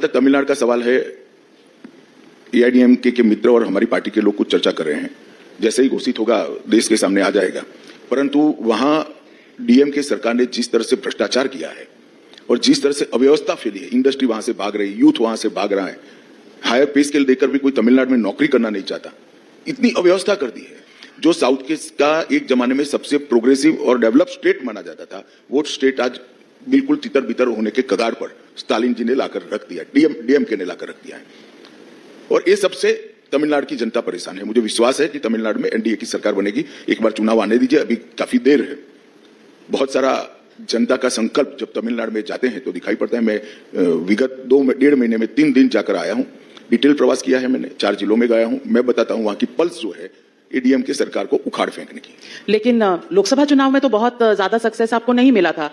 तक तमिलनाडु का सवाल है, एआईएडीएमके के मित्र और हमारी पार्टी के लोग कुछ चर्चा कर रहे हैं, जैसे ही घोषित होगा देश के सामने आ जाएगा। परंतु वहां डीएमके सरकार ने जिस तरह से भ्रष्टाचार किया है और जिस तरह से अव्यवस्था फैली है, इंडस्ट्री वहां से भाग रही, यूथ वहां से भाग रहा है, हायर पे स्केल देकर भी कोई तमिलनाडु में नौकरी करना नहीं चाहता, इतनी अव्यवस्था कर दी है। जो साउथ के का एक जमाने में सबसे प्रोग्रेसिव और डेवलप स्टेट माना जाता था, वो स्टेट आज बिल्कुल तितर बितर होने के कगार पर स्टालिन जी ने लाकर रख दिया, डीएमके ने लाकर रख दिया है। और ये सबसे तमिलनाडु की जनता परेशान है। मुझे विश्वास है कि तमिलनाडु में एनडीए की सरकार बनेगी। एक बार चुनाव आने दीजिए, अभी काफी देर है। बहुत सारा जनता का संकल्प जब तमिलनाडु में जाते हैं तो दिखाई पड़ता है। मैं विगत 2-1.5 महीने में 3 दिन जाकर आया हूं, डिटेल प्रवास किया है मैंने, 4 जिलों में गया हूं। मैं बताता हूं वहां की पल्स जो है एडीएम की सरकार को उखाड़ फेंकने की। लेकिन लोकसभा चुनाव में तो बहुत ज्यादा सक्सेस आपको नहीं मिला था।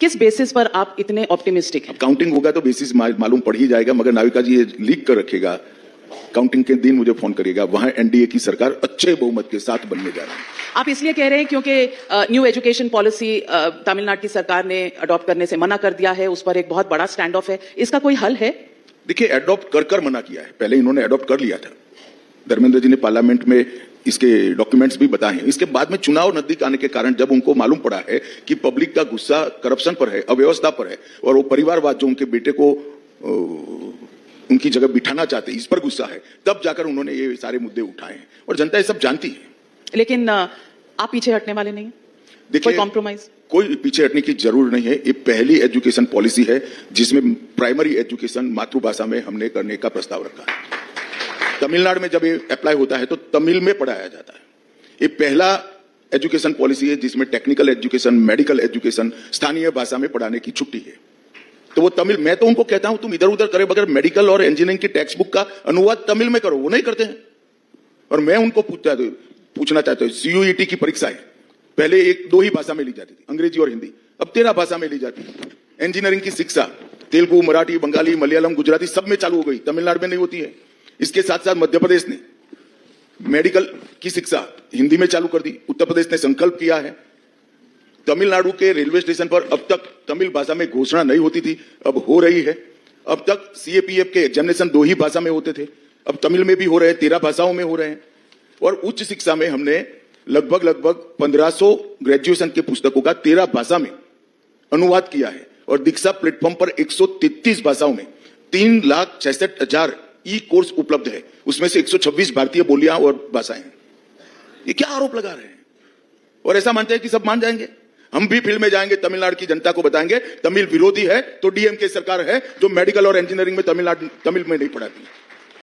किस बेसिस पर आप इतने ऑप्टिमिस्टिक हैं? काउंटिंग होगा तो बेसिस मालूम पड़ ही जाएगा, मगर नाविका जी ये लीक कर रखेगा, काउंटिंग के दिन मुझे फोन करिएगा, वहां एनडीए की सरकार अच्छे बहुमत के साथ बनने जा रही है। आप इसलिए कह रहे हैं क्योंकि न्यू एजुकेशन पॉलिसी तमिलनाडु की सरकार ने अडॉप्ट करने से मना कर दिया है, उस पर एक बहुत बड़ा स्टैंड ऑफ है, इसका कोई हल है? देखिए, अडॉप्ट कर मना किया है, पहले इन्होंने अडॉप्ट कर लिया था, धर्मेंद्र जी ने पार्लियामेंट में इसके डॉक्यूमेंट्स भी बताए हैं। इसके बाद में चुनाव नजदीक आने के कारण जब उनको मालूम पड़ा है कि पब्लिक का गुस्सा करप्शन पर है, अव्यवस्था पर है, और वो परिवारवाद जो उनके बेटे को उनकी जगह बिठाना चाहते हैं, इस पर गुस्सा है, तब जाकर उन्होंने ये सारे मुद्दे उठाए हैं और जनता ये सब जानती है। लेकिन आप पीछे हटने वाले नहीं हैं? देखिए, कॉम्प्रोमाइज? कोई पीछे हटने की जरूर नहीं है। ये पहली एजुकेशन पॉलिसी है जिसमें प्राइमरी एजुकेशन मातृभाषा में हमने करने का प्रस्ताव रखा है। तमिलनाडु में जब ये अप्लाई होता है तो तमिल में पढ़ाया जाता है। ये पहला एजुकेशन पॉलिसी है जिसमें टेक्निकल एजुकेशन, मेडिकल एजुकेशन स्थानीय भाषा में पढ़ाने की छुट्टी है। तो वो तमिल, मैं तो उनको कहता हूं तुम इधर उधर करे बगैर मेडिकल और इंजीनियरिंग की टेक्स्ट बुक का अनुवाद तमिल में करो, वो नहीं करते हैं। और मैं उनको पूछना चाहता हूं, सीयूईटी की परीक्षाएं पहले 1-2 ही भाषा में ली जाती थी, अंग्रेजी और हिंदी, अब 13 भाषा में ली जाती है। इंजीनियरिंग की शिक्षा तेलुगु, मराठी, बंगाली, मलयालम, गुजराती सब में चालू हो गई, तमिलनाडु में नहीं होती है। इसके साथ साथ मध्य प्रदेश ने मेडिकल की शिक्षा हिंदी में चालू कर दी, उत्तर प्रदेश ने संकल्प किया है। तमिलनाडु के रेलवे स्टेशन पर अब तक तमिल भाषा में घोषणा नहीं होती थी, अब हो रही है। अब तक सीएपीएफ के एग्जामिनेशन 2 ही भाषा में होते थे, अब तमिल में भी हो रहे हैं, 13 भाषाओं में हो रहे हैं। और उच्च शिक्षा में हमने लगभग 1500 ग्रेजुएशन के पुस्तकों का 13 भाषा में अनुवाद किया है। और दीक्षा प्लेटफॉर्म पर 133 भाषाओं में 3,66,000 ई कोर्स उपलब्ध है, उसमें से 126 भारतीय बोलियां और भाषाएं हैं। ये क्या आरोप लगा रहे हैं? और ऐसा मानते हैं कि सब मान जाएंगे? हम भी फील्ड में जाएंगे, तमिलनाडु की जनता को बताएंगे तमिल विरोधी है तो डीएमके सरकार है जो मेडिकल और इंजीनियरिंग में तमिल में नहीं पढ़ाती।